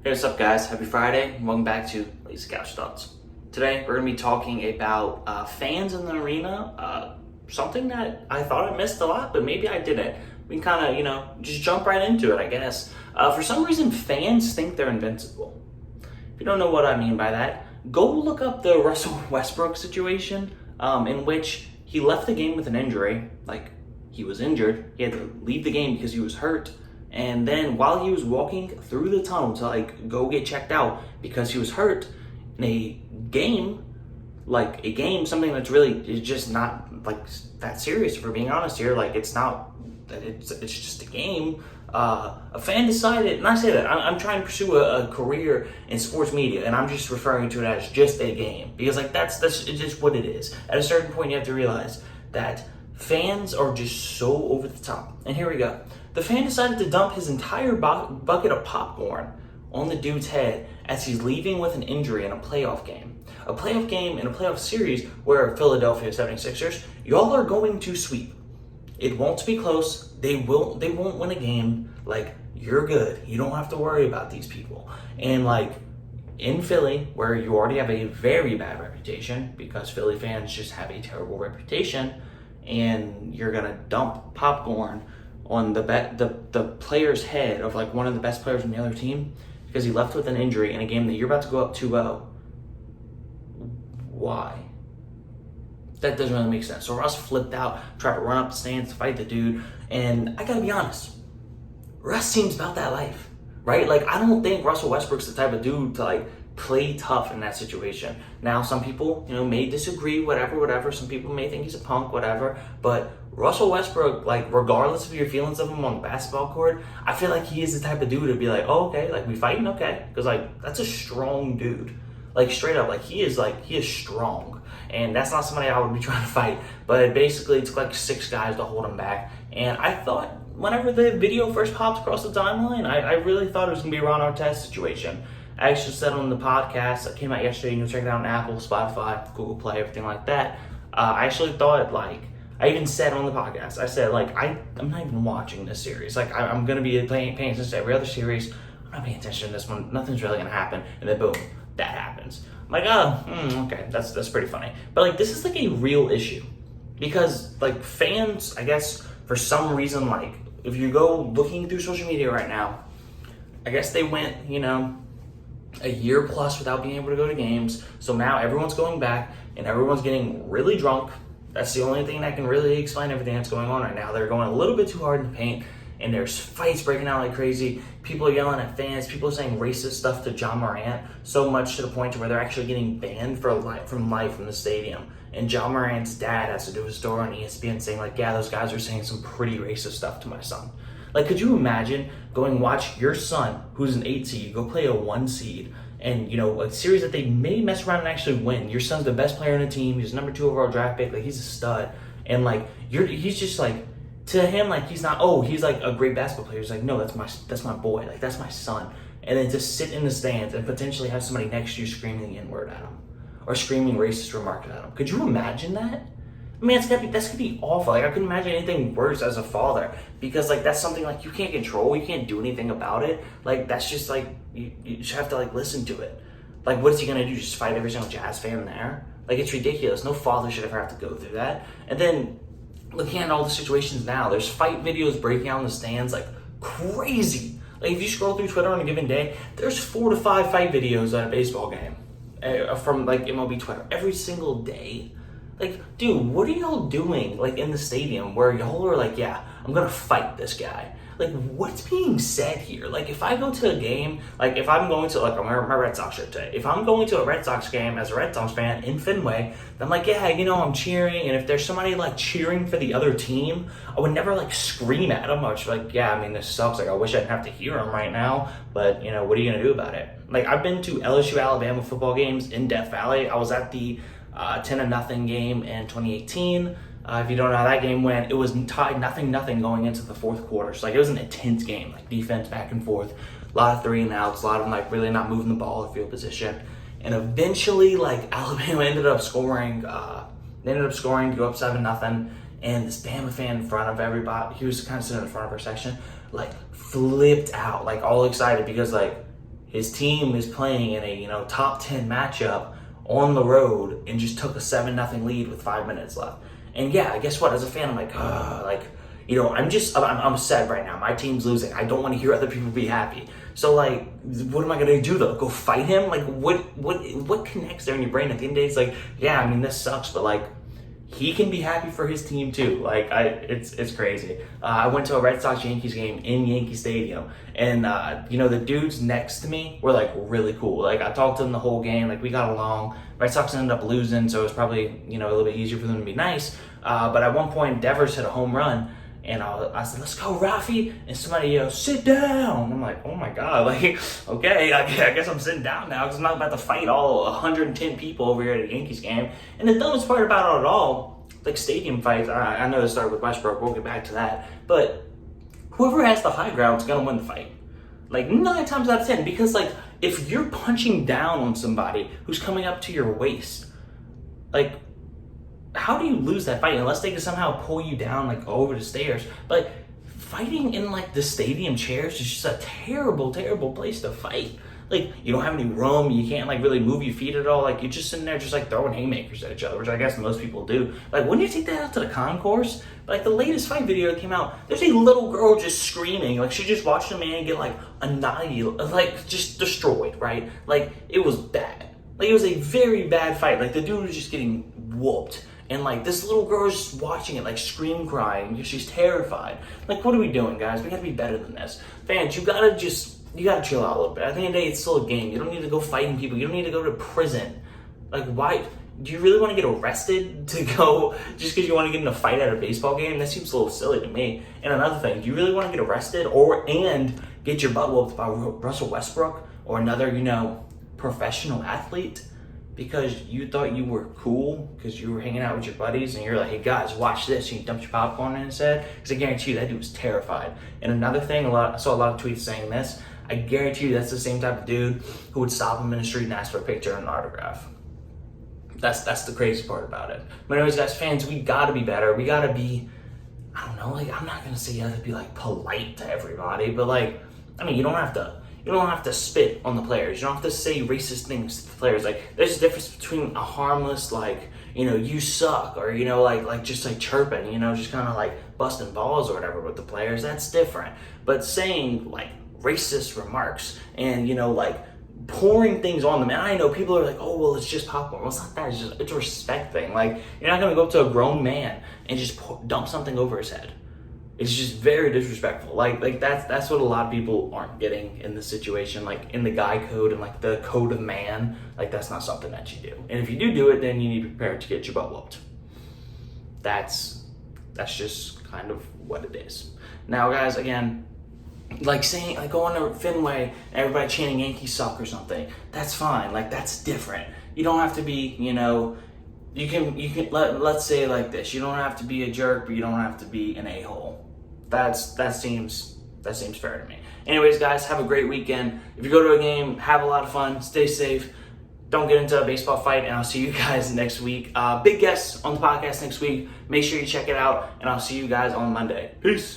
Hey, what's up, guys? Happy Friday. Welcome back to Lazy Couch Thoughts. Today, we're going to be talking about fans in the arena, something that I thought I missed a lot, but maybe I didn't. We can kind of, just jump right into it, I guess. For some reason, fans think they're invincible. If you don't know what I mean by that, go look up the Russell Westbrook situation, in which he left the game with an injury. Like, he was injured. He had to leave the game because he was hurt. And then while he was walking through the tunnel to go get checked out because he was hurt in a game, something that's really is just not that serious, if we're being honest here. It's just a game. A fan decided, and I say that I'm trying to pursue a career in sports media, and I'm just referring to it as just a game because that's just what it is. At a certain point, you have to realize that fans are just so over the top. And here we go. The fan decided to dump his entire bucket of popcorn on the dude's head as he's leaving with an injury in a playoff game. A playoff game in a playoff series where Philadelphia 76ers, y'all are going to sweep. It won't be close. They won't win a game. You're good. You don't have to worry about these people. And in Philly, where you already have a very bad reputation because Philly fans just have a terrible reputation, and you're gonna dump popcorn on the player's head of one of the best players on the other team because he left with an injury in a game that you're about to go up 2-0. Why? That doesn't really make sense. So Russ flipped out, tried to run up the stands to fight the dude, and I gotta be honest, Russ seems about that life, right? I don't think Russell Westbrook's the type of dude to play tough in that situation. Now, some people, may disagree, whatever. Some people may think he's a punk, whatever. But Russell Westbrook, regardless of your feelings of him on the basketball court, I feel like he is the type of dude to be oh, okay, we fighting, okay. Because, that's a strong dude. Straight up, he is strong. And that's not somebody I would be trying to fight. But basically, it took 6 guys to hold him back. And I thought, whenever the video first popped across the timeline, I really thought it was going to be a Ron Artest situation. I actually said on the podcast that came out yesterday, you can check it out on Apple, Spotify, Google Play, everything like that. I actually thought, I even said on the podcast, I said, I'm not even watching this series. I'm going to be paying attention to every other series. I'm not paying attention to this one. Nothing's really going to happen. And then boom, that happens. I'm okay, that's pretty funny. But, this is, a real issue. Because, fans, I guess, for some reason, if you go looking through social media right now, I guess they went, a year plus without being able to go to games. So now everyone's going back and everyone's getting really drunk. That's the only thing that can really explain everything that's going on right now. They're going a little bit too hard in the paint, and there's fights breaking out like crazy. People are yelling at fans. People are saying racist stuff to John Morant, so much to the point to where they're actually getting banned from life from the stadium. And John Morant's dad has to do a story on ESPN saying yeah, those guys are saying some pretty racist stuff to my son. Could you imagine going watch your son, who's an 8 seed, go play a 1 seed, and, a series that they may mess around and actually win. Your son's the best player on the team. He's number 2 overall draft pick. He's a stud. And, he's just, to him, he's not, he's, a great basketball player. He's no, that's my boy. That's my son. And then just sit in the stands and potentially have somebody next to you screaming the N-word at him or screaming racist remarks at him. Could you imagine that? I mean, that's gonna be awful. I couldn't imagine anything worse as a father because, that's something, you can't control. You can't do anything about it. That's just, you just have to, listen to it. What is he gonna do? Just fight every single Jazz fan there? It's ridiculous. No father should ever have to go through that. And then, looking at all the situations now, there's fight videos breaking out in the stands crazy. If you scroll through Twitter on a given day, there's 4 to 5 fight videos at a baseball game from, MLB Twitter every single day. Dude, what are y'all doing, in the stadium where y'all are yeah, I'm gonna fight this guy? What's being said here? If I go to a game, if I'm going to, I'm wearing my Red Sox shirt today. If I'm going to a Red Sox game as a Red Sox fan in Fenway, then I'm yeah, I'm cheering. And if there's somebody, cheering for the other team, I would never, scream at them. I would just yeah, I mean, this sucks. I wish I didn't have to hear them right now. But, what are you gonna do about it? I've been to LSU Alabama football games in Death Valley. I was at the 10-0 game in 2018. If you don't know how that game went, it was tied 0-0 going into the fourth quarter. So it was an intense game, defense back and forth, a lot of 3 and outs, a lot of them really not moving the ball or field position. And eventually, Alabama ended up scoring. They ended up scoring to go up 7-0. And this Bama fan in front of everybody, he was kind of sitting in front of our section, flipped out, all excited because his team is playing in a top 10 matchup on the road and just took a 7-0 lead with 5 minutes left. And yeah, guess what? As a fan, I'm like, I'm upset right now. My team's losing. I don't want to hear other people be happy. So like, what am I gonna do though? Go fight him? Like, what connects there in your brain? At the end of the day, it's like, yeah, I mean, this sucks, but like, he can be happy for his team too. Like, it's crazy. I went to a Red Sox Yankees game in Yankee Stadium, and the dudes next to me were like really cool. Like, I talked to them the whole game. Like, we got along. Red Sox ended up losing, so it was probably a little bit easier for them to be nice. But at one point, Devers hit a home run. And I said, let's go, Rafi. And somebody yelled, sit down. I'm like, oh my God, like, okay, I guess I'm sitting down now because I'm not about to fight all 110 people over here at a Yankees game. And the dumbest part about it all, like stadium fights, I know this started with Westbrook, we'll get back to that. But whoever has the high ground is going to win the fight. Like 9 times out of 10, because like, if you're punching down on somebody who's coming up to your waist, like, how do you lose that fight unless they can somehow pull you down like over the stairs? But fighting in like the stadium chairs is just a terrible, terrible place to fight. Like, you don't have any room, you can't like really move your feet at all. Like, you're just sitting there just like throwing haymakers at each other, which I guess most people do. Like, wouldn't you take that out to the concourse? Like, the latest fight video that came out, there's a little girl just screaming. Like, she just watched a man get like annihilated, like just destroyed, right? Like, it was bad. Like, it was a very bad fight. Like, the dude was just getting whooped. And like, this little girl is just watching it, like scream crying because she's terrified. Like, what are we doing, guys? We gotta be better than this. Fans, you gotta chill out a little bit. At the end of the day, it's still a game. You don't need to go fighting people. You don't need to go to prison. Like, why? Do you really want to get arrested to go just because you want to get in a fight at a baseball game? That seems a little silly to me. And another thing, do you really want to get arrested and get your butt whooped by Russell Westbrook or another, professional athlete? Because you thought you were cool because you were hanging out with your buddies and you're like, hey guys, watch this, and you dumped your popcorn in his head. Because I guarantee you that dude was terrified. And another thing, I saw a lot of tweets saying this, I guarantee you that's the same type of dude who would stop him in the street and ask for a picture and an autograph. That's the crazy part about it. But anyways, guys, fans, we gotta be better. We gotta be, I don't know, like, I'm not gonna say you have to be like polite to everybody, but like, I mean, you don't have to spit on the players. You don't have to say racist things to the players. Like, there's a difference between a harmless, like, you suck, or, like just like chirping, just kind of like busting balls or whatever with the players. That's different. But saying like racist remarks and, like pouring things on them. And I know people are like, oh, well, it's just popcorn. Well, it's not that. It's a respect thing. Like, you're not going to go up to a grown man and just dump something over his head. It's just very disrespectful. Like that's what a lot of people aren't getting in this situation. Like, in the guy code and like the code of man, like, that's not something that you do. And if you do it, then you need to be prepared to get your butt whooped. That's just kind of what it is. Now, guys, again, like saying, like going to Fenway and everybody chanting Yankee suck or something, that's fine. Like, that's different. You don't have to be, you can let's say it like this. You don't have to be a jerk, but you don't have to be an a-hole. That seems fair to me. Anyways, guys, have a great weekend. If you go to a game, have a lot of fun, stay safe, don't get into a baseball fight, and I'll see you guys next week. Big guests on the podcast next week. Make sure you check it out, and I'll see you guys on Monday. Peace.